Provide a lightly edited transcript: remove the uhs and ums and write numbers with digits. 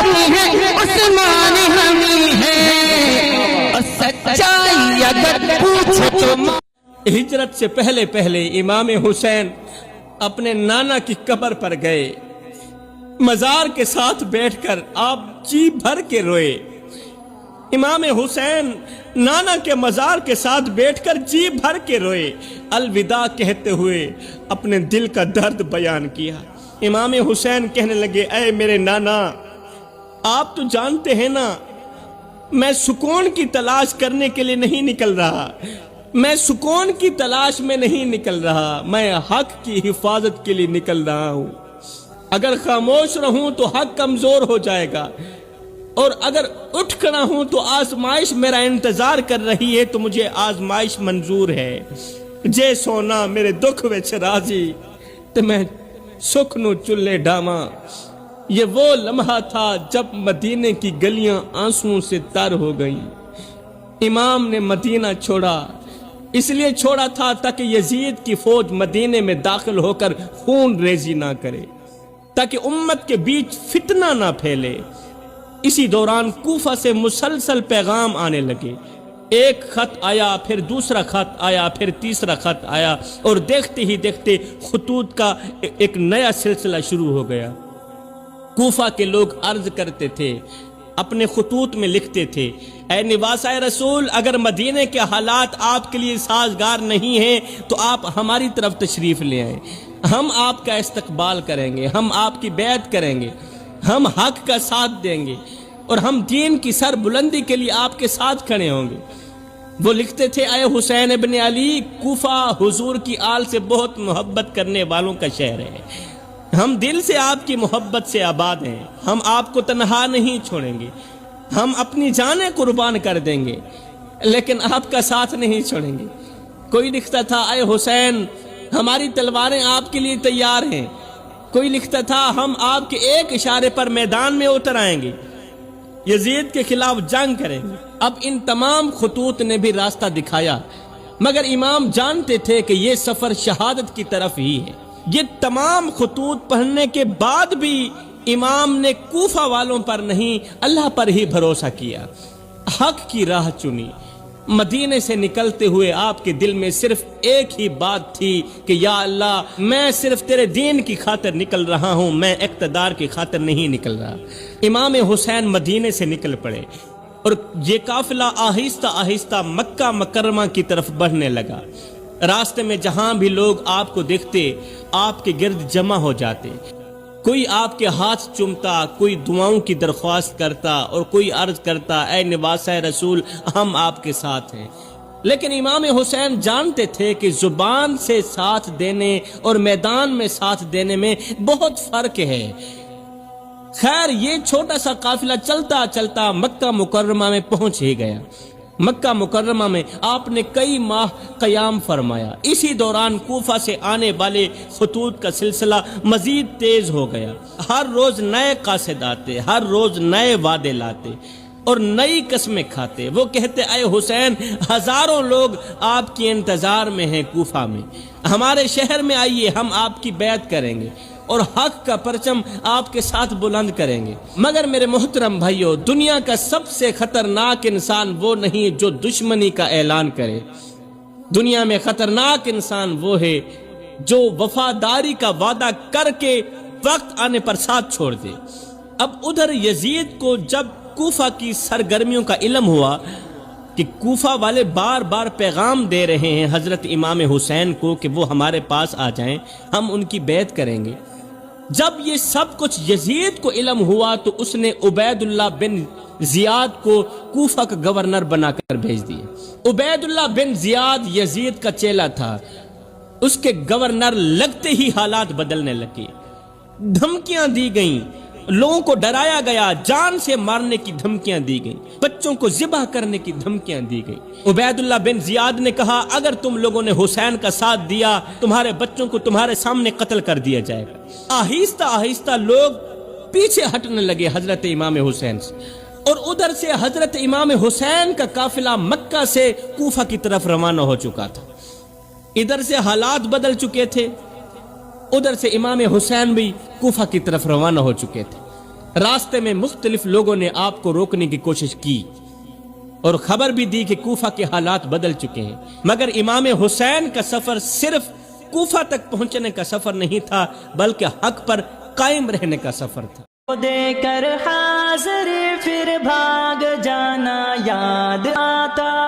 نہیں ہے عثمان ہمیں ہے، اور سچائی اگر پوچھے تو ہجرت سے پہلے پہلے امام حسین اپنے نانا کی قبر پر گئے، مزار کے ساتھ بیٹھ کر آپ جی بھر کے روئے۔ امام حسین نانا کے مزار کے ساتھ بیٹھ کر جی بھر کے روئے، الوداع کہتے ہوئے اپنے دل کا درد بیان کیا۔ امام حسین کہنے لگے، اے میرے نانا، آپ تو جانتے ہیں نا میں سکون کی تلاش کرنے کے لیے نہیں نکل رہا، میں سکون کی تلاش میں نہیں نکل رہا، میں حق کی حفاظت کے لیے نکل رہا ہوں۔ اگر خاموش رہوں تو حق کمزور ہو جائے گا، اور اگر اٹھ کھڑا ہوں تو آزمائش میرا انتظار کر رہی ہے، تو مجھے آزمائش منظور ہے۔ جے سونا میرے دکھ وچ راضی، تو میں سکھ نو چلے ڈاواں۔ یہ وہ لمحہ تھا جب مدینے کی گلیاں آنسوؤں سے تر ہو گئیں۔ امام نے مدینہ چھوڑا، اس لیے چھوڑا تھا تاکہ یزید کی فوج مدینے میں داخل ہو کر خون ریزی نہ کرے، تاکہ امت کے بیچ فتنہ نہ پھیلے۔ اسی دوران کوفہ سے مسلسل پیغام آنے لگے، ایک خط آیا، پھر دوسرا خط آیا، پھر تیسرا خط آیا، اور دیکھتے ہی دیکھتے خطوط کا ایک نیا سلسلہ شروع ہو گیا۔ کوفہ کے لوگ عرض کرتے تھے، اپنے خطوط میں لکھتے تھے، اے نواسۂ رسول، اگر مدینے کے حالات آپ کے لیے سازگار نہیں ہیں تو آپ ہماری طرف تشریف لے آئیں، ہم آپ کا استقبال کریں گے، ہم آپ کی بیعت کریں گے، ہم حق کا ساتھ دیں گے، اور ہم دین کی سر بلندی کے لیے آپ کے ساتھ کھڑے ہوں گے۔ وہ لکھتے تھے، اے حسین ابن علی، کوفہ حضور کی آل سے بہت محبت کرنے والوں کا شہر ہے، ہم دل سے آپ کی محبت سے آباد ہیں، ہم آپ کو تنہا نہیں چھوڑیں گے، ہم اپنی جانیں قربان کر دیں گے، لیکن آپ کا ساتھ نہیں چھوڑیں گے۔ کوئی لکھتا تھا، اے حسین، ہماری تلواریں آپ کے لیے تیار ہیں۔ کوئی لکھتا تھا، ہم آپ کے ایک اشارے پر میدان میں اتر آئیں گے، یزید کے خلاف جنگ کریں گے۔ اب ان تمام خطوط نے بھی راستہ دکھایا، مگر امام جانتے تھے کہ یہ سفر شہادت کی طرف ہی ہے۔ یہ تمام خطوط پڑھنے کے بعد بھی امام نے کوفہ والوں پر نہیں، اللہ پر ہی بھروسہ کیا، حق کی راہ چنی۔ مدینے سے نکلتے ہوئے آپ کے دل میں صرف ایک ہی بات تھی کہ یا اللہ، میں صرف تیرے دین کی خاطر نکل رہا ہوں، میں اقتدار کی خاطر نہیں نکل رہا۔ امام حسین مدینے سے نکل پڑے، اور یہ قافلہ آہستہ آہستہ مکہ مکرمہ کی طرف بڑھنے لگا۔ راستے میں جہاں بھی لوگ آپ کو دیکھتے، آپ کے گرد جمع ہو جاتے، کوئی آپ کے ہاتھ چومتا، کوئی دعاؤں کی درخواست کرتا، اور کوئی عرض کرتا، اے نواسۂ رسول، ہم آپ کے ساتھ ہیں۔ لیکن امام حسین جانتے تھے کہ زبان سے ساتھ دینے اور میدان میں ساتھ دینے میں بہت فرق ہے۔ خیر، یہ چھوٹا سا قافلہ چلتا چلتا مکہ مکرمہ میں پہنچ ہی گیا۔ مکہ مکرمہ میں آپ نے کئی ماہ قیام فرمایا۔ اسی دوران کوفہ سے آنے والے خطوط کا سلسلہ مزید تیز ہو گیا۔ ہر روز نئے قاصد آتے، ہر روز نئے وعدے لاتے اور نئی قسمیں کھاتے۔ وہ کہتے، اے حسین، ہزاروں لوگ آپ کی انتظار میں ہیں کوفہ میں، ہمارے شہر میں آئیے، ہم آپ کی بیعت کریں گے اور حق کا پرچم آپ کے ساتھ بلند کریں گے۔ مگر میرے محترم بھائیو، دنیا کا سب سے خطرناک انسان وہ نہیں جو دشمنی کا اعلان کرے، دنیا میں خطرناک انسان وہ ہے جو وفاداری کا وعدہ کر کے وقت آنے پر ساتھ چھوڑ دے۔ اب ادھر یزید کو جب کوفہ کی سرگرمیوں کا علم ہوا کہ کوفہ والے بار بار پیغام دے رہے ہیں حضرت امام حسین کو کہ وہ ہمارے پاس آ جائیں، ہم ان کی بیعت کریں گے، جب یہ سب کچھ یزید کو علم ہوا تو اس نے عبید اللہ بن زیاد کو کوفہ کا گورنر بنا کر بھیج دیے۔ عبید اللہ بن زیاد یزید کا چیلا تھا، اس کے گورنر لگتے ہی حالات بدلنے لگے، دھمکیاں دی گئیں، لوگوں کو ڈرایا گیا، جان سے مارنے کی دھمکیاں دی گئیں، بچوں کو ذبح کرنے کی دھمکیاں دی گئیں۔ عبید اللہ بن زیاد نے کہا، اگر تم لوگوں نے حسین کا ساتھ دیا، تمہارے بچوں کو تمہارے سامنے قتل کر دیا جائے گا۔ آہستہ آہستہ لوگ پیچھے ہٹنے لگے حضرت امام حسین سے، اور ادھر سے حضرت امام حسین کا قافلہ مکہ سے کوفہ کی طرف روانہ ہو چکا تھا۔ ادھر سے حالات بدل چکے تھے، ادھر سے امام حسین بھی کوفہ کی طرف روانہ ہو چکے تھے۔ راستے میں مختلف لوگوں نے آپ کو روکنے کی کوشش کی اور خبر بھی دی کہ کوفہ کے حالات بدل چکے ہیں، مگر امام حسین کا سفر صرف کوفہ تک پہنچنے کا سفر نہیں تھا، بلکہ حق پر قائم رہنے کا سفر تھا۔ دے کر حاضر پھر بھاگ جانا یاد آتا